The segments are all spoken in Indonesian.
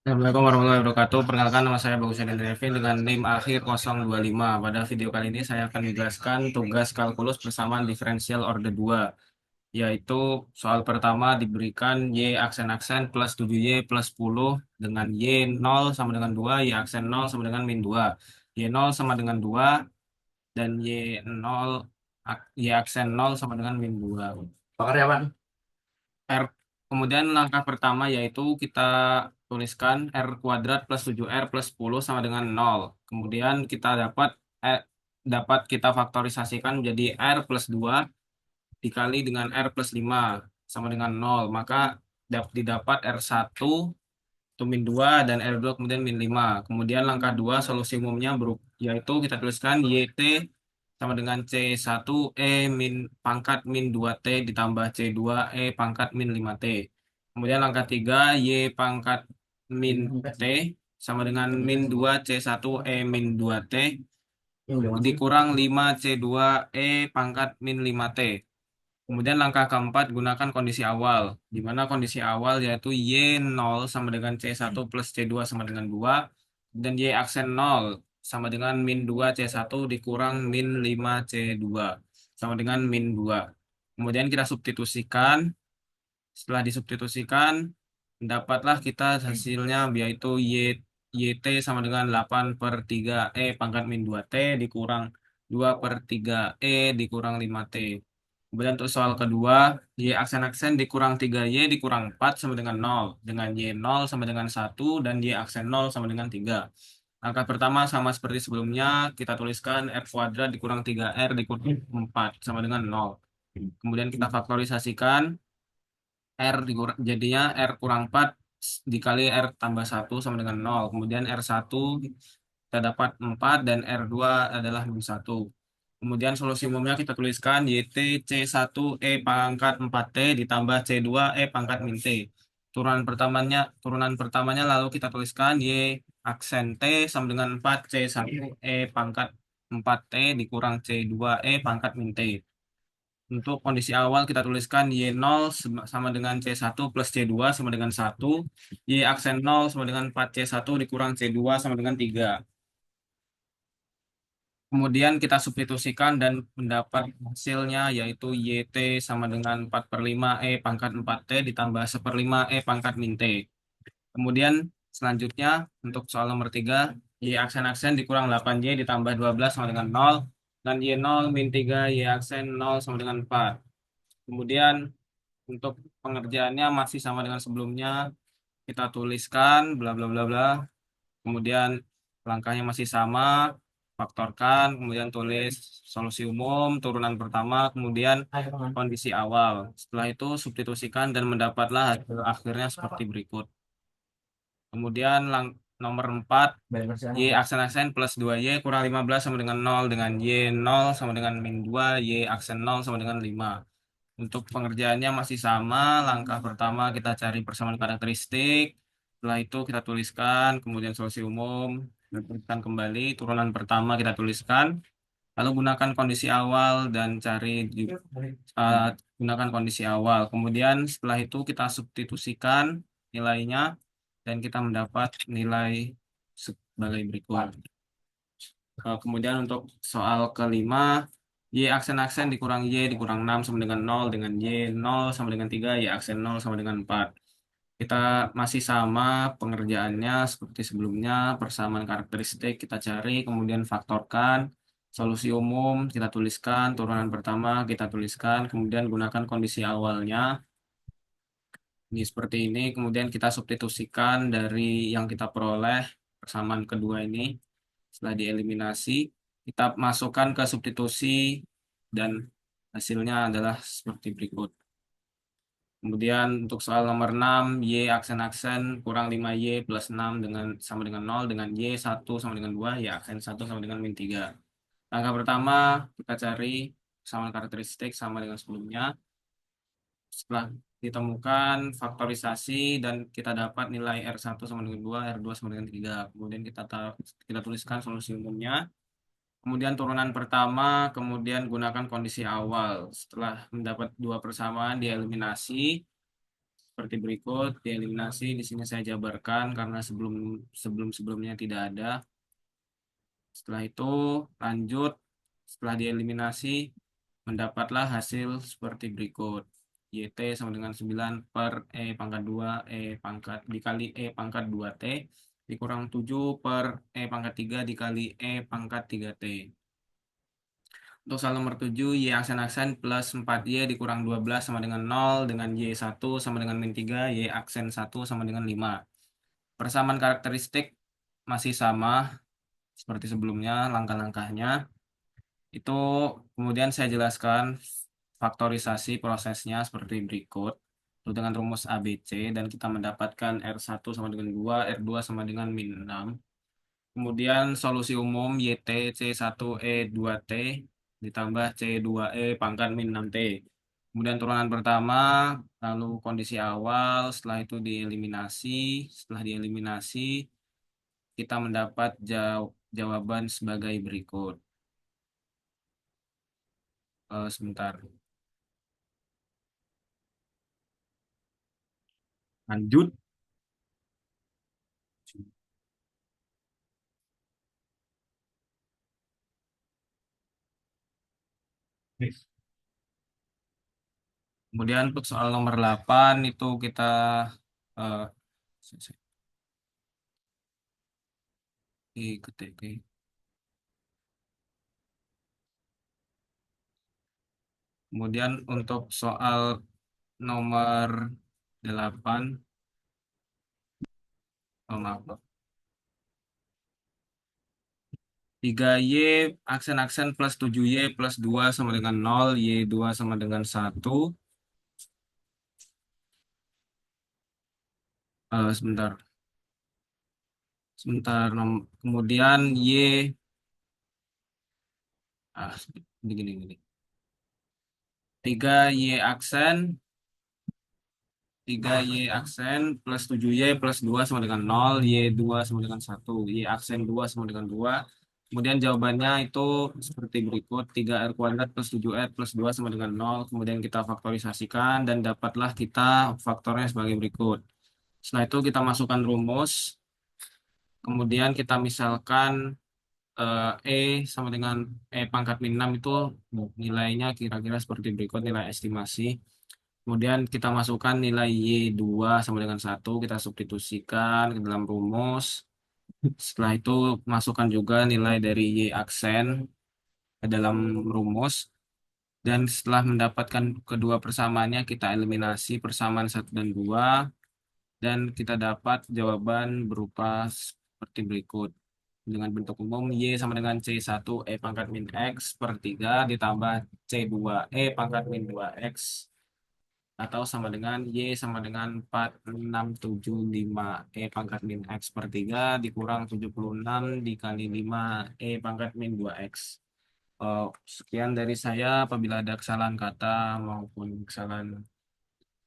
Assalamualaikum warahmatullahi wabarakatuh. Perkenalkan, nama saya Bagus Yadin Revin dengan NIM akhir 025. Pada video kali ini saya akan menjelaskan tugas kalkulus persamaan diferensial order 2, yaitu soal pertama diberikan Y aksen-aksen plus 7Y plus 10 dengan Y 0 sama dengan 2, Y aksen 0 sama dengan min 2. Y 0 sama dengan 2 dan Y 0, Y aksen 0 sama dengan min 2. Pekerjaan. R. Kemudian langkah pertama yaitu kita tuliskan R kuadrat plus 7R plus 10 sama dengan 0. Kemudian kita dapat kita faktorisasikan menjadi R plus 2 dikali dengan R plus 5 sama dengan 0. Maka didapat R1 itu min 2 dan R2 kemudian min 5. Kemudian langkah 2 solusi umumnya yaitu kita tuliskan YT sama dengan C1E min pangkat min 2T ditambah C2E pangkat min 5T. Kemudian langkah 3 Y pangkat min T sama dengan min 2 C1E min 2T dikurang 5 C2E pangkat min 5T. Kemudian langkah keempat, gunakan kondisi awal, di mana kondisi awal yaitu Y0 sama dengan C1 plus C2 sama dengan 2, dan Y aksen 0 sama dengan min 2 C1 dikurang min 5 C2 sama dengan min 2. Kemudian kita substitusikan, setelah disubstitusikan, dapatlah kita hasilnya yaitu YT sama dengan 8 per 3E pangkat min 2T dikurang 2 per 3E dikurang 5T. Kemudian untuk soal kedua, Y aksen-aksen dikurang 3Y dikurang 4 sama dengan 0. Dengan Y 0 sama dengan 1 dan Y aksen 0 sama dengan 3. Langkah pertama sama seperti sebelumnya, kita tuliskan R kuadrat dikurang 3R dikurang 4 sama dengan 0. Kemudian kita faktorisasikan, jadinya R kurang 4 dikali R tambah 1 sama dengan 0. Kemudian R1 kita dapat 4 dan R2 adalah min 1. Kemudian solusi umumnya kita tuliskan YT C1E pangkat 4T ditambah C2E pangkat min T. Turunan pertamanya lalu kita tuliskan Y aksen T sama dengan 4 C1E pangkat 4T dikurang C2E pangkat min T. Untuk kondisi awal kita tuliskan Y0 sama dengan C1 plus C2 sama dengan 1. Y aksen 0 sama dengan 4C1 dikurang C2 sama dengan 3. Kemudian kita substitusikan dan mendapat hasilnya yaitu YT sama dengan 4 per 5 E pangkat 4T ditambah 1/5 E pangkat min T. Kemudian selanjutnya untuk soal nomor 3, Y aksen-aksen dikurang 8Y ditambah 12 sama dengan 0. Dan Y0 min 3 Y aksen 0 sama dengan 4. Kemudian untuk pengerjaannya masih sama dengan sebelumnya, kita tuliskan bla bla bla bla. Kemudian langkahnya masih sama, faktorkan, kemudian tulis solusi umum, turunan pertama, kemudian kondisi awal. Setelah itu substitusikan dan mendapatlah hasil akhirnya seperti berikut. Kemudian nomor 4, Y aksen-aksen plus 2Y kurang 15 sama dengan 0, dengan Y 0 sama dengan min 2, Y aksen 0 sama dengan 5. Untuk pengerjaannya masih sama. Langkah pertama kita cari persamaan karakteristik. Setelah itu kita tuliskan, kemudian solusi umum, dan tuliskan kembali. Turunan pertama kita tuliskan. Lalu gunakan kondisi awal dan eh, gunakan kondisi awal. Kemudian setelah itu kita substitusikan nilainya dan kita mendapat nilai sebagai berikut. Kemudian untuk soal kelima, Y aksen-aksen dikurang Y dikurang 6 sama dengan 0, dengan Y 0 sama dengan 3, Y aksen 0 sama dengan 4. Kita masih sama pengerjaannya seperti sebelumnya, persamaan karakteristik kita cari, kemudian faktorkan, solusi umum kita tuliskan, turunan pertama kita tuliskan, kemudian gunakan kondisi awalnya. Ini seperti ini, kemudian kita substitusikan dari yang kita peroleh persamaan kedua ini. Setelah dieliminasi, kita masukkan ke substitusi dan hasilnya adalah seperti berikut. Kemudian untuk soal nomor 6, Y aksen-aksen kurang 5Y plus 6 sama dengan 0, dengan Y1 sama dengan 2, Y aksen 1 sama dengan min 3. Langkah pertama, kita cari persamaan karakteristik sama dengan sebelumnya. Setelah ditemukan faktorisasi dan kita dapat nilai R1 sama dengan 2, R2 sama dengan 3. Kemudian kita tuliskan solusi umumnya. Kemudian turunan pertama, kemudian gunakan kondisi awal. Setelah mendapat dua persamaan, dieliminasi. seperti berikut. Dieliminasi di sini saya jabarkan karena sebelumnya tidak ada. Setelah itu lanjut, setelah dieliminasi mendapatlah hasil seperti berikut. YT sama dengan 9 per pangkat 2 pangkat dikali pangkat 2T dikurang 7 per pangkat 3 dikali pangkat 3T. Untuk soal nomor 7, Y aksen-aksen plus 4Y dikurang 12 sama dengan 0, dengan Y1 sama dengan min 3, Y aksen 1 sama dengan 5. Persamaan karakteristik masih sama seperti sebelumnya, langkah-langkahnya. Itu kemudian saya jelaskan faktorisasi prosesnya seperti berikut. Itu dengan rumus ABC dan kita mendapatkan R1 sama dengan 2, R2 sama dengan min 6. Kemudian solusi umum YT C1E2T ditambah C2E pangkat min 6T. Kemudian turunan pertama, lalu kondisi awal, setelah itu dieliminasi. Setelah dieliminasi, kita mendapat jawaban sebagai berikut. Sebentar. Lanjut. Kemudian untuk soal nomor 8 itu kita eh, oke. Kemudian untuk soal nomor 8, oh maaf, 3Y aksen-aksen plus 7Y plus 2 sama dengan 0, Y2 sama dengan 1. Sebentar, sebentar. Kemudian Y, ah, gini. 3Y aksen 3Y aksen plus 7Y plus 2 sama dengan 0, Y2 sama dengan 1, Y aksen 2 sama dengan 2. Kemudian jawabannya itu seperti berikut, 3R kuadrat plus 7R plus 2 sama dengan 0. Kemudian kita faktorisasikan dan dapatlah kita faktornya sebagai berikut. Setelah itu kita masukkan rumus, kemudian kita misalkan E sama dengan pangkat min 6 itu nilainya kira-kira seperti berikut, nilai estimasi. Kemudian kita masukkan nilai Y2 sama dengan 1, kita substitusikan ke dalam rumus. Setelah itu masukkan juga nilai dari Y aksen ke dalam rumus. Dan setelah mendapatkan kedua persamaannya, kita eliminasi persamaan 1 dan 2. Dan kita dapat jawaban berupa seperti berikut. Dengan bentuk umum, Y sama dengan C1E pangkat min X per 3 ditambah C2E pangkat min 2X atau sama dengan Y sama dengan 4675 pangkat min X per 3 dikurang 76 dikali 5 pangkat min 2X. Sekian dari saya. Apabila ada kesalahan kata maupun kesalahan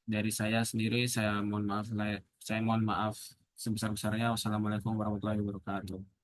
dari saya sendiri, saya mohon maaf sebesar-besarnya. Wassalamualaikum warahmatullahi wabarakatuh.